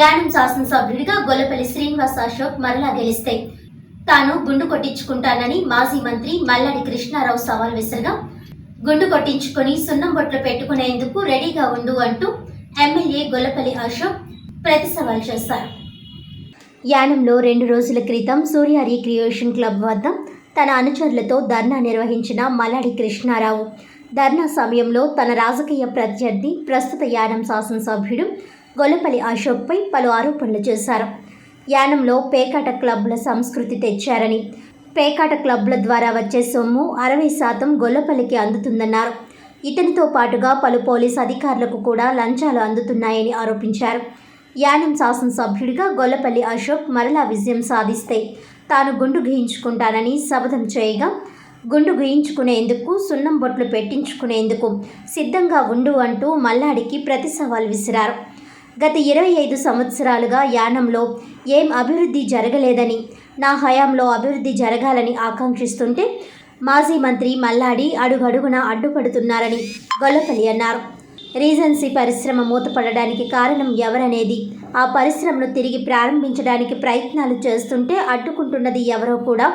యానం శాసనసభ్యుడిగా గొల్లపల్లి శ్రీనివాస్ అశోక్ మరలా గెలిస్తే తాను గుండు కొట్టించుకుంటానని మాజీ మంత్రి మల్లాడి కృష్ణారావు సవాల్ విసరగా, గుండు కొట్టించుకుని సున్నం బొట్లు పెట్టుకునేందుకు రెడీగా ఉండు అంటూ ఎమ్మెల్యే గొల్లపల్లి అశోక్ ప్రతి సవాల్ చేశారు. యానంలో 2 రోజుల క్రితం సూర్య రీక్రియేషన్ క్లబ్ వద్ద తన అనుచరులతో ధర్నా నిర్వహించిన మల్లాడి కృష్ణారావు ధర్నా సమయంలో తన రాజకీయ ప్రత్యర్థి ప్రస్తుత యానం శాసనసభ్యుడు గొల్లపల్లి అశోక్పై పలు ఆరోపణలు చేశారు. యానంలో పేకాట క్లబ్ల సంస్కృతి తెచ్చారని, పేకాట క్లబ్ల ద్వారా వచ్చే సొమ్ము 60% గొల్లపల్లికి అందుతుందన్నారు. ఇతనితో పాటుగా పలు పోలీసు అధికారులకు కూడా లంచాలు అందుతున్నాయని ఆరోపించారు. యానం శాసనసభ్యుడిగా గొల్లపల్లి అశోక్ మరలా విజయం సాధిస్తే తాను గుండు గీయించుకుంటానని శపథం చేయగా, గుండు గీయించుకునేందుకు సున్నం బొట్లు పెట్టించుకునేందుకు సిద్ధంగా ఉండు అంటూ మల్లాడికి ప్రతి సవాల్ విసిరారు. గత 25 సంవత్సరాలుగా యానంలో ఏం అభివృద్ధి జరగలేదని, నా హయాంలో అభివృద్ధి జరగాలని ఆకాంక్షిస్తుంటే మాజీ మంత్రి మల్లాడి అడుగడుగునా అడ్డుపడుతున్నారని గొల్లపల్లి అన్నారు. రీజెన్సీ పరిశ్రమ మూతపడడానికి కారణం ఎవరనేది, ఆ పరిశ్రమను తిరిగి ప్రారంభించడానికి ప్రయత్నాలు చేస్తుంటే అడ్డుకుంటున్నది ఎవరో కూడా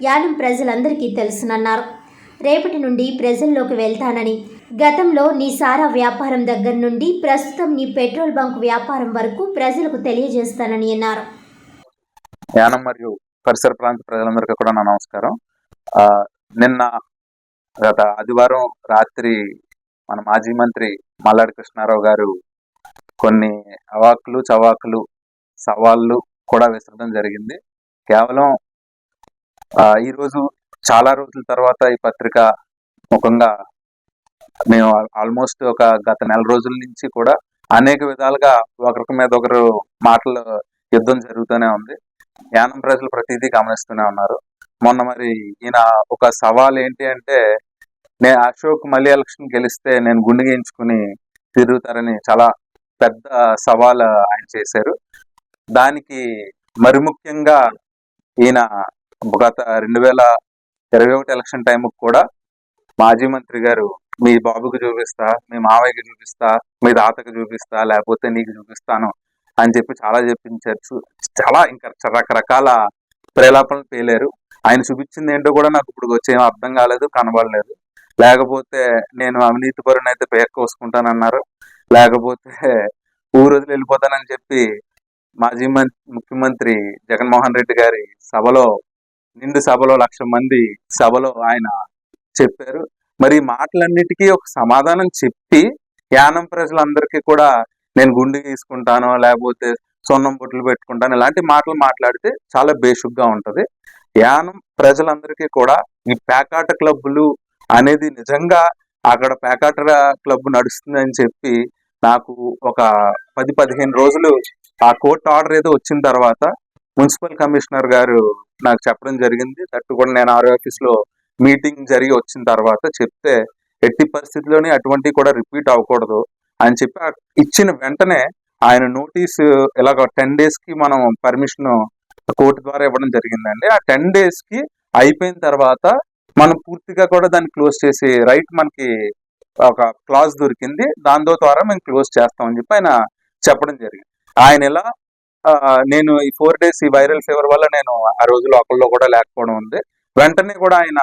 యానం ప్రజలందరికీ తెలుసునన్నారు. రేపటి నుండి ప్రజల్లోకి వెళ్తానని, గతంలో నీ సారా వ్యాపారం దగ్గర నుండి ప్రస్తుతం నీ పెట్రోల్ బంక్ వ్యాపారం వరకు ప్రజలకు తెలియజేస్తానని అన్నారు. యానం మరియు పరిసర ప్రాంత ప్రజలందరికీ కూడా నా నమస్కారం. నిన్న గత ఆదివారం రాత్రి మన మాజీ మంత్రి మల్లాడి కృష్ణారావు గారు కొన్ని అవాకులు చవాకులు సవాళ్ళు కూడా విసరడం జరిగింది. కేవలం ఈరోజు చాలా రోజుల తర్వాత ఈ పత్రిక ముఖంగా మేము ఆల్మోస్ట్ ఒక గత నెల రోజుల నుంచి కూడా అనేక విధాలుగా ఒకరి మీద ఒకరు మాటలు యుద్ధం జరుగుతూనే ఉంది. యానం ప్రజలు ప్రతిదీ గమనిస్తూనే ఉన్నారు. మొన్న మరి ఈయన ఒక సవాల్ ఏంటి అంటే, నేను అశోక్ మళ్ళీ ఎలక్షన్ గెలిస్తే నేను గుండె గీయించుకుని తిరుగుతారని చాలా పెద్ద సవాల్ ఆయన చేశారు. దానికి మరి ముఖ్యంగా ఈయన గత 2021 ఎలక్షన్ టైంకి కూడా మాజీ మంత్రి గారు, మీ బాబుకి చూపిస్తా, మీ మావయ్యకి చూపిస్తా, మీ తాతకి చూపిస్తా, లేకపోతే నీకు చూపిస్తాను అని చెప్పి చాలా చెప్పించారు. చాలా ఇంకా రకరకాల ప్రేలాపనలు పేలారు. ఆయన చూపించింది ఏంటో కూడా నాకు ఇప్పుడు వచ్చేం అర్థం కాలేదు, కనబడలేదు. లేకపోతే నేను అవినీతి పరుని అయితే పేక కోసుకుంటానన్నారు, లేకపోతే ఊరు వదిలి వెళ్ళిపోతానని చెప్పి మాజీ ముఖ్యమంత్రి జగన్మోహన్ రెడ్డి గారి సభలో, నిండు సభలో 1,00,000 మంది సభలో ఆయన చెప్పారు. మరి మాటలన్నిటికీ ఒక సమాధానం చెప్పి యానం ప్రజలందరికీ కూడా నేను గుండె తీసుకుంటాను, లేకపోతే సొన్నం బొట్లు పెట్టుకుంటాను, ఇలాంటి మాటలు మాట్లాడితే చాలా బేషుగ్గా ఉంటుంది. యానం ప్రజలందరికీ కూడా ఈ పేకాట క్లబ్బులు అనేది నిజంగా అక్కడ పేకాట క్లబ్ నడుస్తుంది అని చెప్పి నాకు ఒక 10-15 రోజులు ఆ కోర్టు ఆర్డర్ ఏదో వచ్చిన తర్వాత మున్సిపల్ కమిషనర్ గారు నాకు చెప్పడం జరిగింది. తట్టు కూడా నేను ఆర్ఓ ఆఫీస్లో మీటింగ్ జరిగి వచ్చిన తర్వాత చెప్తే, ఎట్టి పరిస్థితుల్లోనే అటువంటివి కూడా రిపీట్ అవ్వకూడదు అని చెప్పి ఇచ్చిన వెంటనే ఆయన నోటీసు ఇలాగ 10 daysకి మనం పర్మిషన్ కోర్టు ద్వారా ఇవ్వడం జరిగిందండి. ఆ 10 daysకి అయిపోయిన తర్వాత మనం పూర్తిగా కూడా దాన్ని క్లోజ్ చేసి రైట్ మనకి ఒక క్లాజ్ దొరికింది, దాని ద్వారా మేము క్లోజ్ చేస్తామని చెప్పి ఆయన చెప్పడం జరిగింది. ఆయన ఇలా నేను ఈ 4 days ఈ వైరల్ ఫీవర్ వల్ల నేను ఆ రోజు లోకల్లో కూడా లేకపోవడం ఉంది. వెంటనే కూడా ఆయన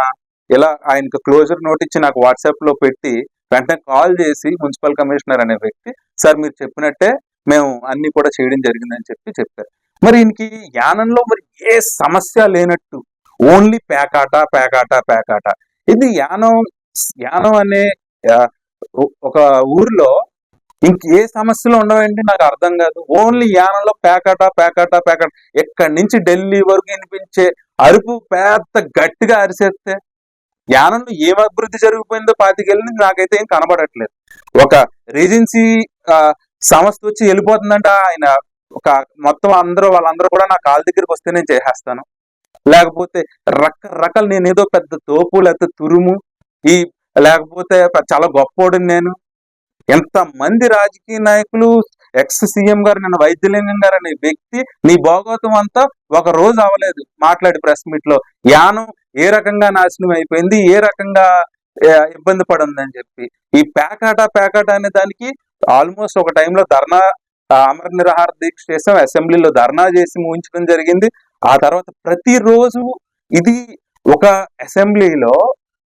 ఇలా ఆయనకు క్లోజర్ నోట్ ఇచ్చి నాకు వాట్సాప్లో పెట్టి వెంటనే కాల్ చేసి మున్సిపల్ కమిషనర్ అనే వ్యక్తి, సార్ మీరు చెప్పినట్టే మేము అన్ని కూడా చేయడం జరిగిందని చెప్పారు. మరి ఈయనకి యానంలో మరి ఏ సమస్య లేనట్టు ఓన్లీ పేకాట పేకాట పేకాట. ఇది యానం అనే ఒక ఊర్లో ఇంకే సమస్యలు ఉండవండి, నాకు అర్థం కాదు. ఓన్లీ యానంలో పేకాట పేకాట పేకాట. ఎక్కడి నుంచి ఢిల్లీ వరకు వినిపించే అరుపు పెద్ద గట్టిగా అరిసేస్తే యానంలో ఏం అభివృద్ధి జరిగిపోయిందో 25 ఏళ్ళ నుంచి నాకైతే ఏం కనబడట్లేదు. ఒక రీజెన్సీ సంస్థ వచ్చి వెళ్ళిపోతుందంటే ఆయన ఒక మొత్తం వాళ్ళందరూ కూడా నా కాళ్ళ దగ్గరికి వస్తే నేను చేసేస్తాను, లేకపోతే రకరకాల నేను ఏదో పెద్ద తోపు లేకపోతే తురుము లేకపోతే చాలా గొప్పోడిని నేను. ఎంతమంది రాజకీయ నాయకులు, ఎక్స్ సీఎం గారు, నిన్న వైద్యలింగం గారు అనే వ్యక్తి నీ భోగోతం అంతా ఒక రోజు అవ్వలేదు మాట్లాడి ప్రెస్ మీట్ లో యానం ఏ రకంగా నాశనం అయిపోయింది, ఏ రకంగా ఇబ్బంది పడిందని చెప్పి. ఈ పేకాట అనే దానికి ఆల్మోస్ట్ ఒక టైంలో ధర్నా అమర నిరాహార దీక్ష చేసాం, అసెంబ్లీలో ధర్నా చేసి ముగించడం జరిగింది. ఆ తర్వాత ప్రతిరోజు ఇది ఒక అసెంబ్లీలో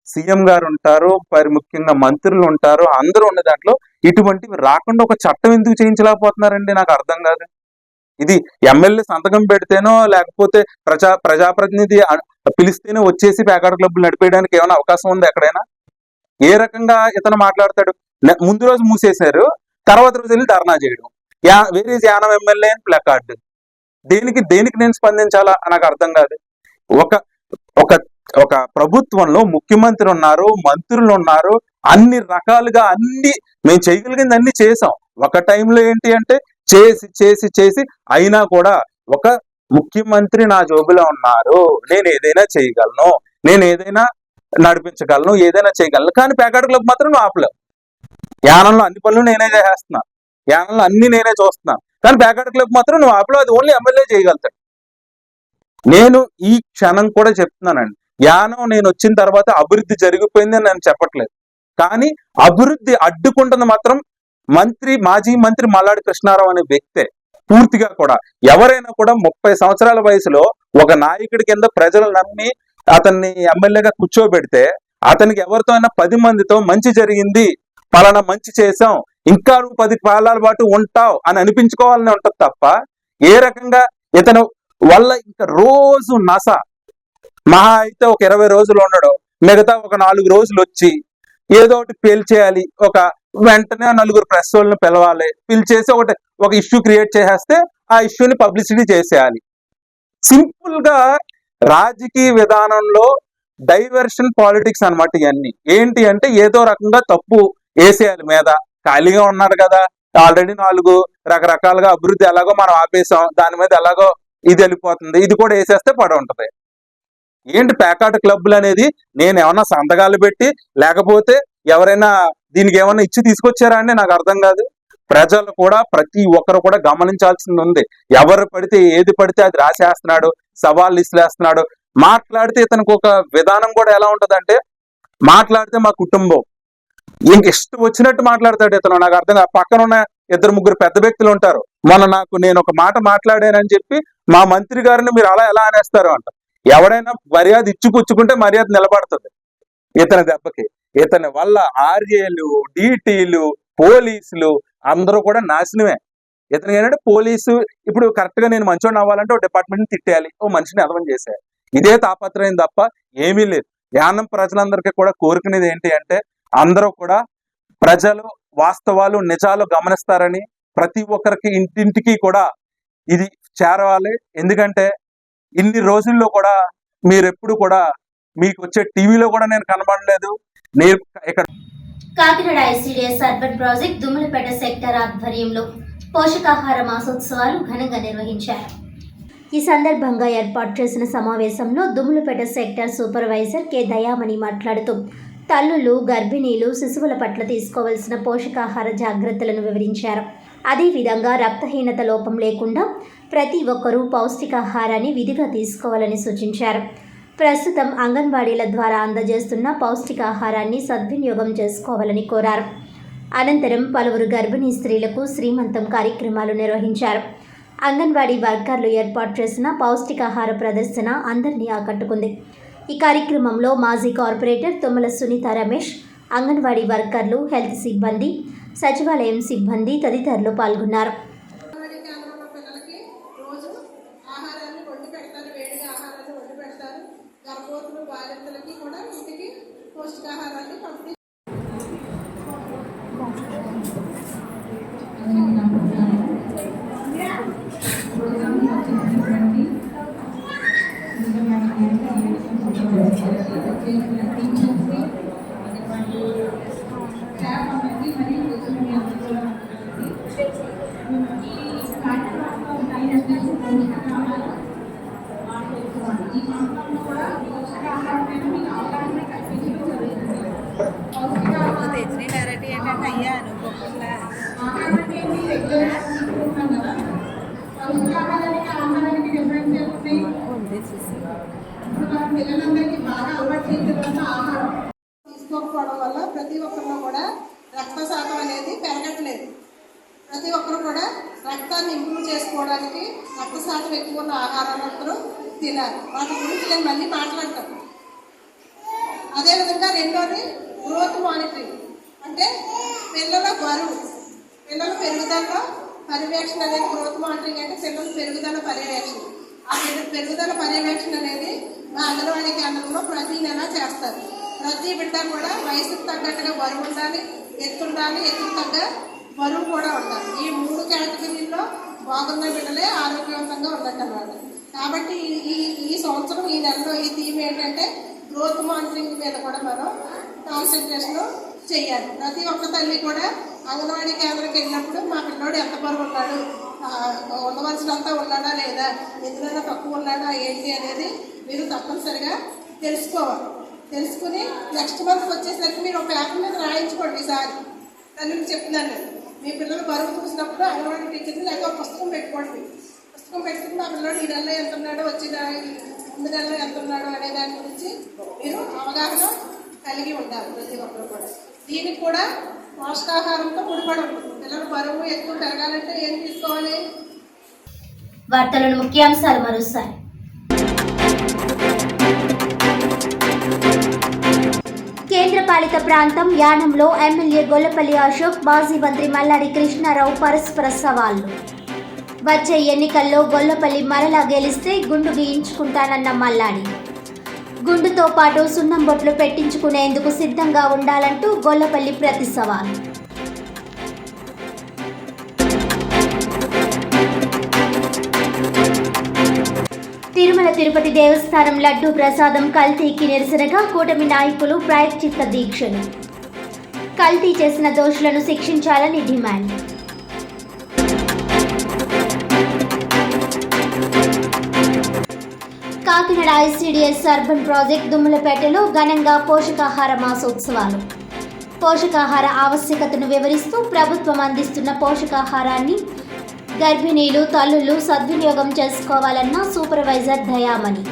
సీఎం గారు ఉంటారు, మరి ముఖ్యంగా మంత్రులు ఉంటారు, అందరూ ఉన్న దాంట్లో ఇటువంటివి రాకుండా ఒక చట్టం ఎందుకు చేయించలేకపోతున్నారండి? నాకు అర్థం కాదు. ఇది ఎమ్మెల్యే సంతకం పెడితేనో లేకపోతే ప్రజాప్రతినిధి పిలిస్తేనే వచ్చేసి ప్యాకాట్ క్లబ్లు నడిపేయడానికి ఏమైనా అవకాశం ఉందా ఎక్కడైనా? ఏ రకంగా ఇతను మాట్లాడతాడు? ముందు రోజు మూసేశారు, తర్వాత రోజు వెళ్ళి ధర్నా చేయడం. వేర్ ఈజ్ యానం ఎమ్మెల్యే అని ప్లకార్డ్. దేనికి దేనికి నేను స్పందించాలా నాకు అర్థం కాదు. ఒక ఒక ఒక ప్రభుత్వంలో ముఖ్యమంత్రి ఉన్నారు, మంత్రులు ఉన్నారు, అన్ని రకాలుగా అన్ని మేము చేయగలిగింది అన్ని చేసాం. ఒక టైంలో ఏంటి అంటే చేసి చేసి చేసి అయినా కూడా ఒక ముఖ్యమంత్రి నా జోబులో ఉన్నారు, నేను ఏదైనా చేయగలను, నేను ఏదైనా నడిపించగలను, ఏదైనా చేయగలను, కానీ ప్యాకాట్ క్లబ్ మాత్రం నువ్వు ఆపలేవు. యానంలో అన్ని పనులు నేనే చేసేస్తున్నా, యానంలో అన్ని నేనే చూస్తున్నాను, కానీ ప్యాకాట్ క్లబ్ మాత్రం నువ్వు ఆపలేవు. అది ఓన్లీ ఎమ్మెల్యే చేయగలుగుతాడు. నేను ఈ క్షణం కూడా చెప్తున్నానండి, యానం నేను వచ్చిన తర్వాత అభివృద్ధి జరిగిపోయింది అని నేను చెప్పట్లేదు, కానీ అభివృద్ధి అడ్డుకుంటుంది మాత్రం మాజీ మంత్రి మల్లాడి కృష్ణారావు అనే వ్యక్తే. పూర్తిగా కూడా ఎవరైనా కూడా 30 సంవత్సరాల వయసులో ఒక నాయకుడి కింద ప్రజలు నమ్మి అతన్ని ఎమ్మెల్యేగా కూర్చోబెడితే అతనికి ఎవరితో అయినా 10 మందితో మంచి జరిగింది, పలానా మంచి చేసాం, ఇంకా నువ్వు 10 కాలాల పాటు ఉంటావు అని అనిపించుకోవాలని ఉంటది తప్ప ఏ రకంగా ఇతను వల్ల ఇంకా రోజు నస మహా అయితే ఒక 20 రోజులు ఉండడం, మిగతా ఒక 4 రోజులు వచ్చి ఏదో ఒకటి పేల్చేయాలి, ఒక వెంటనే 4 ప్రెస్ వాళ్ళని పిలవాలి, పిలిచేసి ఒక ఇష్యూ క్రియేట్ చేసేస్తే ఆ ఇష్యూని పబ్లిసిటీ చేసేయాలి. సింపుల్ గా రాజకీయ విధానంలో డైవర్షన్ పాలిటిక్స్ అన్నమాట ఇవన్నీ. ఏంటి అంటే ఏదో రకంగా తప్పు వేసేయాలి మీద. ఖాళీగా ఉన్నారు కదా, ఆల్రెడీ 4 రకరకాలుగా అభివృద్ధి ఎలాగో మనం ఆపేసాం, దాని మీద ఎలాగో ఇది వెళ్ళిపోతుంది, ఇది కూడా వేసేస్తే పడి ఉంటది. ఏంటి ప్యాకాట్ క్లబ్లు అనేది? నేను ఏమన్నా సంతకాలు పెట్టి లేకపోతే ఎవరైనా దీనికి ఏమన్నా ఇచ్చి తీసుకొచ్చారా అండి? నాకు అర్థం కాదు. ప్రజలు కూడా ప్రతి ఒక్కరు కూడా గమనించాల్సింది ఉంది. ఎవరు పడితే ఏది పడితే అది రాసేస్తున్నాడు, సవాళ్ళు ఇస్తులేస్తున్నాడు. మాట్లాడితే ఇతనికి ఒక విధానం కూడా ఎలా ఉంటదంటే, మాట్లాడితే మా కుటుంబం ఇంక ఇష్టం వచ్చినట్టు మాట్లాడతాడు ఇతను. నాకు అర్థం కాదు. పక్కన ఉన్న 2-3 పెద్ద వ్యక్తులు ఉంటారు. నేను ఒక మాట మాట్లాడానని చెప్పి మా మంత్రి గారిని మీరు అలా ఎలా అనేస్తారు అంట. ఎవడైనా మర్యాద ఇచ్చిపుచ్చుకుంటే మర్యాద నిలబడుతుంది. ఇతని దెబ్బకి ఇతని వల్ల ఆర్ఏలు, డీటీలు, పోలీసులు అందరూ కూడా నాశనమే. ఇతనికి ఏంటంటే పోలీసు ఇప్పుడు కరెక్ట్ గా నేను మంచోడిని అవ్వాలంటే ఒక డిపార్ట్మెంట్ తిట్టేయాలి, ఓ మనిషిని అర్థం చేసేయాలి. ఇదే తాపత్రయం తప్ప ఏమీ లేదు. యానం ప్రజలందరికీ కూడా కోరుకునేది ఏంటి అంటే, అందరూ కూడా ప్రజలు వాస్తవాలు నిజాలు గమనిస్తారని, ప్రతి ఒక్కరికి ఇంటింటికి కూడా ఇది చేరవాలి. ఎందుకంటే ఇన్ని రోజుల్లో కూడా మీరెప్పుడు కూడా మీకు వచ్చే టీవీలో కూడా నేను కనబడలేదు. నేను ఇక్కడ Kakinada ICDS urban project Dummalapeta sector ఆధ్వర్యంలో పోషకాహార మాసోత్సవాలు ఘనంగా నిర్వహించారు. ఈ సందర్భంగా ఏర్పాటు చేసిన సమావేశంలో దుమ్మలపేట సెక్టర్ సూపర్వైజర్ కె దయామణి మాట్లాడుతూ తల్లులు, గర్భిణీలు, శిశువుల పట్ల తీసుకోవాల్సిన పోషకాహార జాగ్రత్తలను వివరించారు. అదేవిధంగా రక్తహీనత లోపం లేకుండా ప్రతి ఒక్కరూ పౌష్టికాహారాన్ని విధిగా తీసుకోవాలని సూచించారు. ప్రస్తుతం అంగన్వాడీల ద్వారా అందజేస్తున్న పౌష్టికాహారాన్ని సద్వినియోగం చేసుకోవాలని కోరారు. అనంతరం పలువురు గర్భిణీ స్త్రీలకు శ్రీమంతం కార్యక్రమాలు నిర్వహించారు. అంగన్వాడీ వర్కర్లు ఏర్పాటు చేసిన పౌష్టికాహార ప్రదర్శన అందరినీ ఆకట్టుకుంది. ఈ కార్యక్రమంలో మాజీ కార్పొరేటర్ తుమ్మల సునీత రమేష్, అంగన్వాడీ వర్కర్లు, హెల్త్ సిబ్బంది, సచివాలయం సిబ్బంది తదితరులు పాల్గొన్నారు. తీసుకోకపోవడం వల్ల ప్రతి ఒక్కరిలో కూడా రక్త శాతం అనేది పెరగట్లేదు. ప్రతి ఒక్కరు కూడా రక్తాన్ని ఇంప్రూవ్ చేసుకోవడానికి రక్త శాతం ఎక్కువ ఉన్న ఆహారాలు తినాలి. వాటి గురించి నేను మళ్ళీ మాట్లాడతాను. అదేవిధంగా రెండోది గ్రోత్ మానిటరింగ్, అంటే పిల్లల బరువు, పిల్లల పెరుగుదలలో పర్యవేక్షణ అనేది. గ్రోత్ మానిటరింగ్ అంటే పిల్లల పెరుగుదల పర్యవేక్షణ. ఆ పెరుగుదల పర్యవేక్షణ అనేది మా అంగన్వాడీ కేంద్రంలో ప్రతి నెల చేస్తారు. ప్రతి బిడ్డ కూడా వయసుకు తగ్గట్టుగా బరువు ఉండాలి, ఎత్తు ఉండాలి, ఎత్తుకు తగ్గ బరువు కూడా ఉండాలి. ఈ 3 కేటగిరీల్లో బాగున్న బిడ్డలే ఆరోగ్యవంతంగా ఉన్నట్టన్నమాట. కాబట్టి ఈ సంవత్సరం ఈ నెలలో ఈ థీమ్ ఏంటంటే గ్రోత్ మానిటరింగ్ మీద కూడా మనం కాన్సన్ట్రేషన్ చేయాలి. ప్రతి ఒక్క తల్లి కూడా అంగన్వాడీ కేంద్రంకి వెళ్ళినప్పుడు మా పిల్లోడు ఎంత బరువు ఉన్నాడు, ఉండవలసినంత ఉన్నాడా లేదా, ఎందుకైనా తక్కువ ఉన్నాడా ఏంటి అనేది మీరు తప్పనిసరిగా తెలుసుకోవాలి. తెలుసుకుని నెక్స్ట్ మంత్ వచ్చేసరికి మీరు ఒక పేపర్ మీద రాయించుకోండి. ఈసారి తల్లికి చెప్తున్నాను నేను, మీ పిల్లలు బరువు చూసినప్పుడు అంగన్వాడీ టీచర్ని లేక పుస్తకం పెట్టుకోండి. పుస్తకం పెట్టుకుని మా పిల్లడు ఈ నెలలో ఎంత ఉన్నాడో, వచ్చిన 9 నెలలో ఎంత ఉన్నాడో అనే దాని గురించి మీరు అవగాహన కలిగి ఉండాలి ప్రతి ఒక్కరు కూడా. దీనికి కూడా పోషకాహారంతో ముడిపడి ఉంటుంది. పిల్లలు బరువు ఎక్కువ పెరగాలంటే ఏం తీసుకోవాలి? వార్తలను ముఖ్యాంశాలు మరోసారి. కేంద్రపాలిత ప్రాంతం యానంలో ఎమ్మెల్యే గొల్లపల్లి అశోక్, మాజీ మంత్రి మల్లాడి కృష్ణారావు పరస్పర సవాళ్లు. వచ్చే ఎన్నికల్లో గొల్లపల్లి మరలా గెలిస్తే గుండు గీయించుకుంటానన్న మల్లాడి. గుండుతో పాటు సున్నం బొట్లు పెట్టించుకునేందుకు సిద్ధంగా ఉండాలంటూ గొల్లపల్లి ప్రతి సవాల్. తిరుమల తిరుపతి దేవస్థానం లడ్డూ ప్రసాదం కల్తీకి నిరసనగా కూటమి నాయకులు ప్రాయశ్చిత్త దీక్షలు. కల్తీ చేసిన దోషులను శిక్షించాలని demand. Kakinada ICDS urban project దుమ్ములపేటలో ఘనంగా పోషకాహార మాసోత్సవాలు. పోషకాహార ఆవశ్యకతను వివరిస్తూ ప్రభుత్వం అందిస్తున్న పోషకాహారాన్ని గర్భిణీలు, తల్లులు సద్వినియోగం చేసుకోవాలన్న సూపర్వైజర్ దయామణి.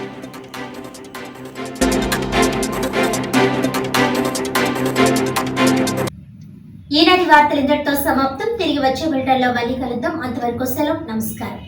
ఈనాటి వార్తలు ఇంతటితో సమాప్తం. తిరిగి వచ్చే బులెటిన్లో మళ్ళీ కలుద్దాం. అంతవరకు సెలవు. నమస్కారం.